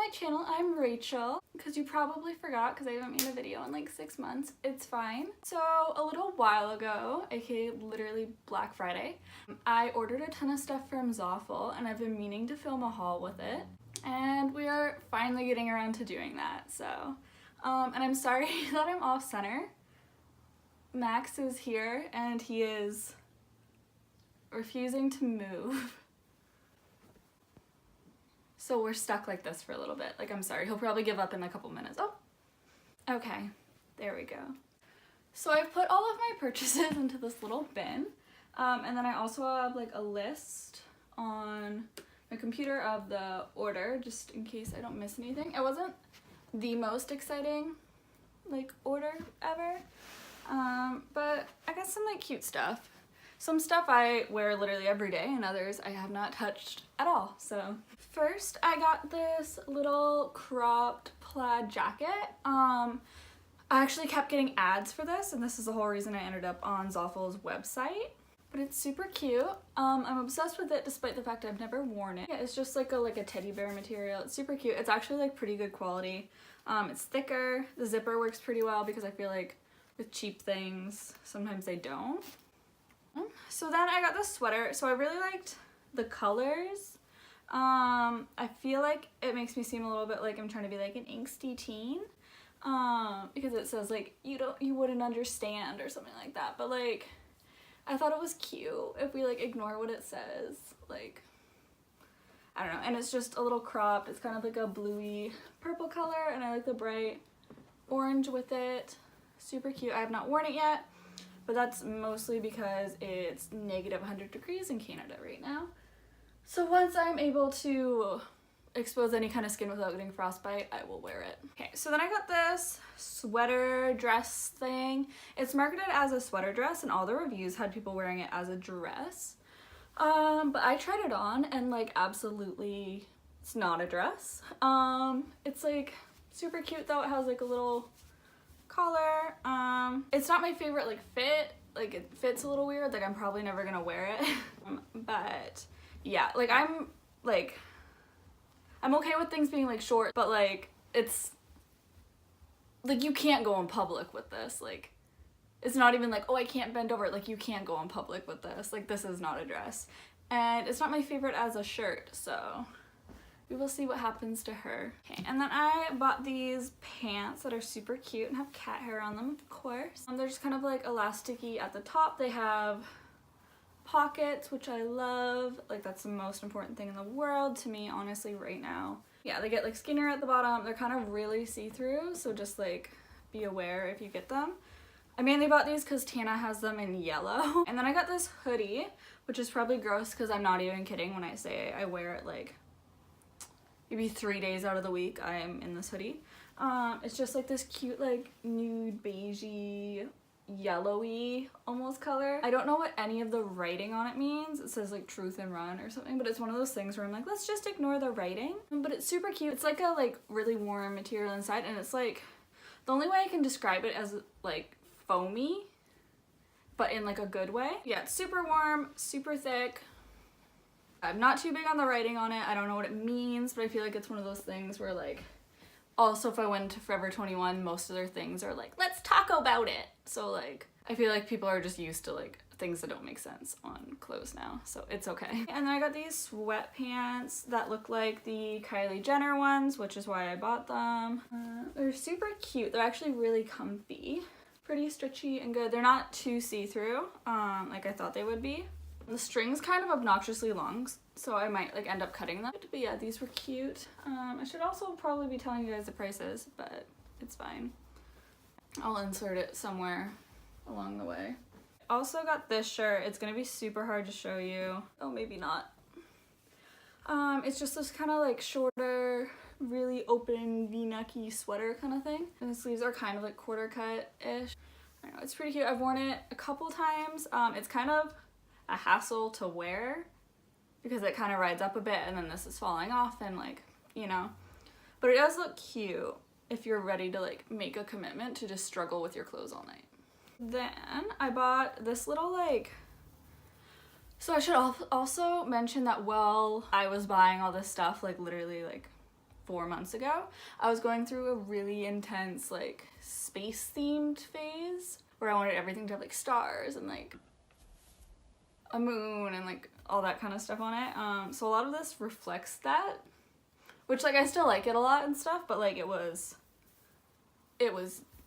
my channel. I'm Rachel, because you probably forgot because I haven't made a video in like 6 months. It's fine. So a little while ago, aka literally Black Friday, I ordered a ton of stuff from Zaful and I've been meaning to film a haul with it. And we are finally getting around to doing that, so. And I'm sorry that I'm off center. Max is here and he is refusing to move. So we're stuck like this for a little bit. Like, I'm sorry, he'll probably give up in a couple minutes. Oh, okay, there we go. So I've put all of my purchases into this little bin. And then I also have like a list on my computer of the order, just in case I don't miss anything. It wasn't the most exciting like order ever, but I got some like cute stuff. Some stuff I wear literally every day and others I have not touched at all. So first I got this little cropped plaid jacket. I actually kept getting ads for this and this is the whole reason I ended up on Zaful's website. But it's super cute. I'm obsessed with it despite the fact I've never worn it. Yeah, it's just like a teddy bear material. It's super cute. It's actually like pretty good quality. It's thicker. The zipper works pretty well because I feel like with cheap things sometimes they don't. So then I got this sweater. So I really liked the colors. I feel like it makes me seem a little bit like I'm trying to be like an angsty teen. Because it says like you wouldn't understand or something like that. But like I thought it was cute if we like ignore what it says. Like, I don't know. And it's just a little cropped. It's kind of like a bluey purple color and I like the bright orange with it. Super cute. I have not worn it yet, but that's mostly because it's negative 100 degrees in Canada right now. So once I'm able to expose any kind of skin without getting frostbite, I will wear it. Okay, so then I got this sweater dress thing. It's marketed as a sweater dress and all the reviews had people wearing it as a dress. But I tried it on and like absolutely it's not a dress. It's like super cute though. It has like a little collar. It's not my favorite like fit. Like it fits a little weird. Like I'm probably never gonna wear it. But yeah, like I'm okay with things being like short, but like it's like you can't go in public with this. Like it's not even like, oh, I can't bend over. Like you can't go in public with this. Like this is not a dress. And it's not my favorite as a shirt, so we will see what happens to her. Okay, and then I bought these pants that are super cute and have cat hair on them, of course. They're just kind of like elasticy at the top. They have pockets, which I love. Like that's the most important thing in the world to me, honestly, right now. Yeah, they get like skinnier at the bottom. They're kind of really see-through, so just like be aware if you get them. I mainly bought these because Tana has them in yellow. And then I got this hoodie, which is probably gross because I'm not even kidding when I say I wear it like maybe 3 days out of the week I am in this hoodie. It's just like this cute like nude beigey yellowy almost color. I don't know what any of the writing on it means. It says like truth and run or something, but it's one of those things where I'm like, let's just ignore the writing. But it's super cute. It's like a like really warm material inside and it's like the only way I can describe it as like foamy, but in like a good way. Yeah, it's super warm, super thick. I'm not too big on the writing on it. I don't know what it means, but I feel like it's one of those things where like also, if I went to Forever 21, most of their things are like, let's talk about it. So like, I feel like people are just used to like things that don't make sense on clothes now, so it's okay. And then I got these sweatpants that look like the Kylie Jenner ones, which is why I bought them. They're super cute. They're actually really comfy. Pretty stretchy and good. They're not too see-through, like I thought they would be. The string's kind of obnoxiously long, so I might like end up cutting them. But yeah, these were cute. I should also probably be telling you guys the prices, but it's fine. I'll insert it somewhere along the way. Also got this shirt. It's gonna be super hard to show you. Oh, maybe not. It's just this kind of like shorter, really open V-necky sweater kind of thing. And the sleeves are kind of like quarter cut-ish. I don't know, it's pretty cute. I've worn it a couple times. It's kind of a hassle to wear because it kind of rides up a bit and then this is falling off and like, you know. But it does look cute if you're ready to like make a commitment to just struggle with your clothes all night. Then I bought this little like, so I should also mention that while I was buying all this stuff, like literally like 4 months ago. I was going through a really intense like space themed phase where I wanted everything to have like stars and like a moon and like all that kind of stuff on it. So a lot of this reflects that, which like I still like it a lot and stuff, but like it was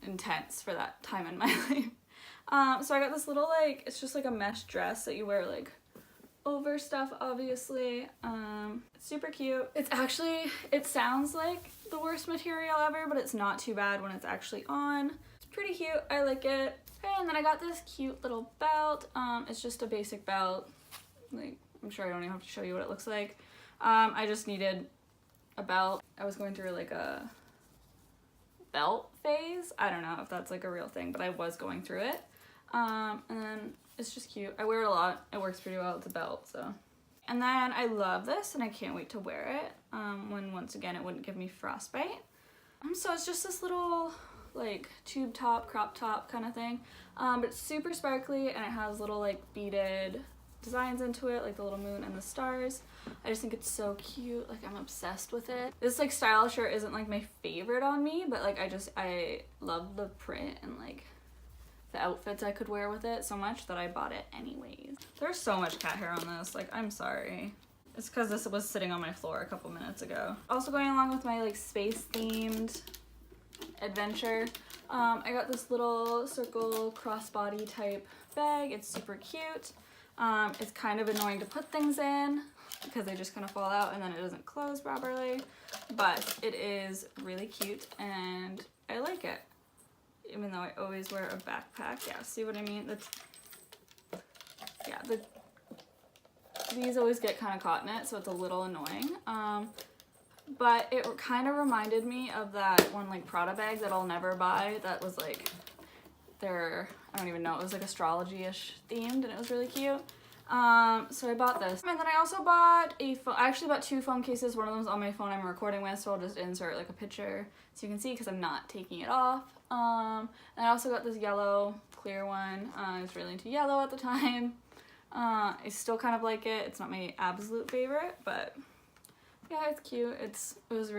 intense for that time in my life. So I got this little like, it's just like a mesh dress that you wear like over stuff, obviously. It's super cute. It's actually, it sounds like the worst material ever, but it's not too bad when it's actually on. It's pretty cute. I like it. Okay, and then I got this cute little belt. It's just a basic belt. Like, I'm sure I don't even have to show you what it looks like. I just needed a belt. I was going through like a belt phase. I don't know if that's like a real thing, but I was going through it. And then it's just cute. I wear it a lot. It works pretty well. It's a belt, so. And then I love this, and I can't wait to wear it when, once again, it wouldn't give me frostbite. So it's just this little, like, tube top, crop top kind of thing. But it's super sparkly, and it has little, like, beaded designs into it, like the little moon and the stars. I just think it's so cute. Like, I'm obsessed with it. This, like, style shirt isn't, like, my favorite on me, but, like, I love the print and, like, the outfits I could wear with it so much that I bought it anyways. There's so much cat hair on this, like, I'm sorry. It's because this was sitting on my floor a couple minutes ago. Also going along with my like space themed adventure, I got this little circle crossbody type bag. It's super cute. It's kind of annoying to put things in because they just kind of fall out and then it doesn't close properly, but it is really cute and I like it. Even though I always wear a backpack. Yeah, see what I mean? That's, yeah, these always get kind of caught in it, so it's a little annoying. But it kind of reminded me of that one like Prada bag that I'll never buy that was like, I don't even know, it was like astrology-ish themed and it was really cute. So I bought this. And then I also bought I actually bought 2 phone cases. One of them's on my phone I'm recording with, so I'll just insert like a picture so you can see because I'm not taking it off. And I also got this yellow clear one. I was really into yellow at the time. I still kind of like it. It's not my absolute favorite, but yeah, it's cute. It was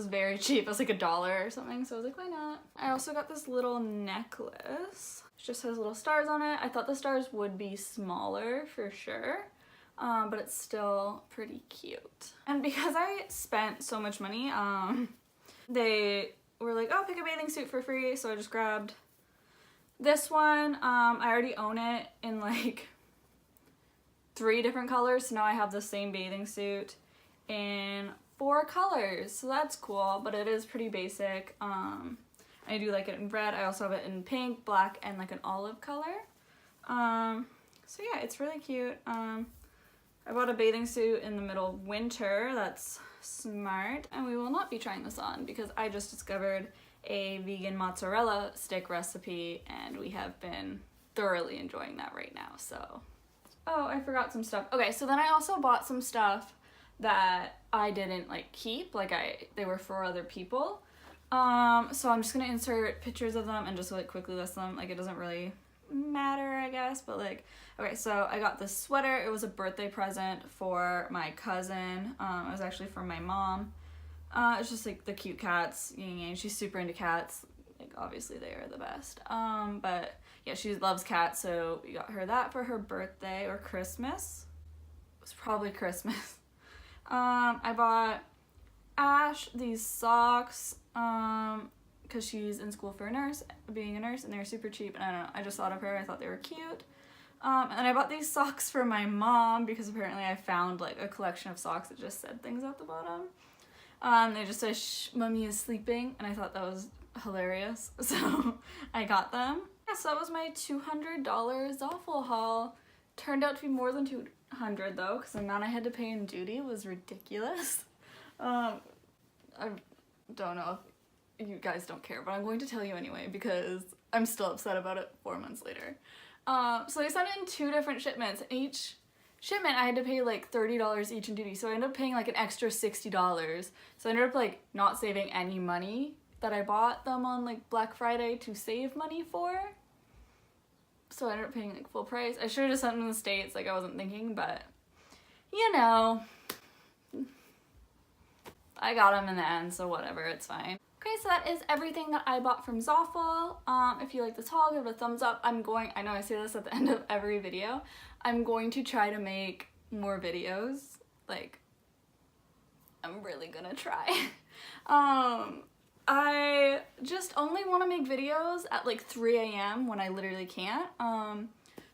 very cheap. It was like $1 or something, so I was like, why not? I also got this little necklace. It just has little stars on it. I thought the stars would be smaller for sure, but it's still pretty cute. And because I spent so much money, they were like, oh, pick a bathing suit for free, so I just grabbed this one. I already own it in like 3 different colors, so now I have the same bathing suit in 4 colors, so that's cool, but it is pretty basic. I do like it in red. I also have it in pink, black, and like an olive color. So yeah, it's really cute. I bought a bathing suit in the middle of winter. That's smart. And we will not be trying this on because I just discovered a vegan mozzarella stick recipe and we have been thoroughly enjoying that right now, so. Oh, I forgot some stuff. Okay, so then I also bought some stuff that I didn't like keep, like they were for other people. So I'm just gonna insert pictures of them and just like quickly list them. Like it doesn't really matter, I guess, but like, okay, so I got this sweater. It was a birthday present for my cousin. It was actually from my mom. It's just like the cute cats, Ying Yang. She's super into cats. Like obviously they are the best. But yeah, she loves cats, so we got her that for her birthday or Christmas. It was probably Christmas. I bought Ash these socks because she's in school for being a nurse, and they're super cheap, and I don't know, I just thought of her. I thought they were cute. And then I bought these socks for my mom because apparently I found like a collection of socks that just said things at the bottom. They just say, shh, mommy is sleeping, and I thought that was hilarious, so I got them. Yeah, so that was my $200 Zaful haul. Turned out to be more than $200 though, because the amount I had to pay in duty was ridiculous. I don't know if you guys don't care, but I'm going to tell you anyway because I'm still upset about it 4 months later. So they sent in 2 different shipments. Each shipment I had to pay like $30 each in duty, so I ended up paying like an extra $60. So I ended up like not saving any money that I bought them on like Black Friday to save money for. So I ended up paying like full price. I should have just sent them in the States, like I wasn't thinking, but you know, I got them in the end, so whatever, it's fine. Okay, so that is everything that I bought from Zaful. If you like this haul, give it a thumbs up. I know I say this at the end of every video. I'm going to try to make more videos. Like, I'm really gonna try. I just only want to make videos at like 3 a.m. when I literally can't.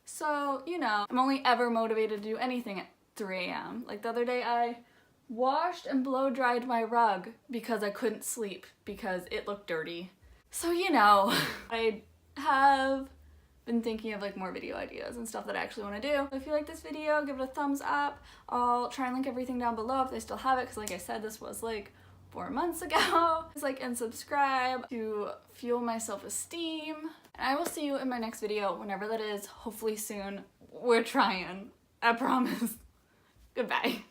So, you know, I'm only ever motivated to do anything at 3 a.m. Like the other day I washed and blow dried my rug because I couldn't sleep because it looked dirty. So, you know, I have been thinking of like more video ideas and stuff that I actually want to do. If you like this video, give it a thumbs up. I'll try and link everything down below if they still have it, because like I said, this was like 4 months ago. Just like and subscribe to fuel my self-esteem. And I will see you in my next video, whenever that is, hopefully soon. We're trying. I promise. Goodbye.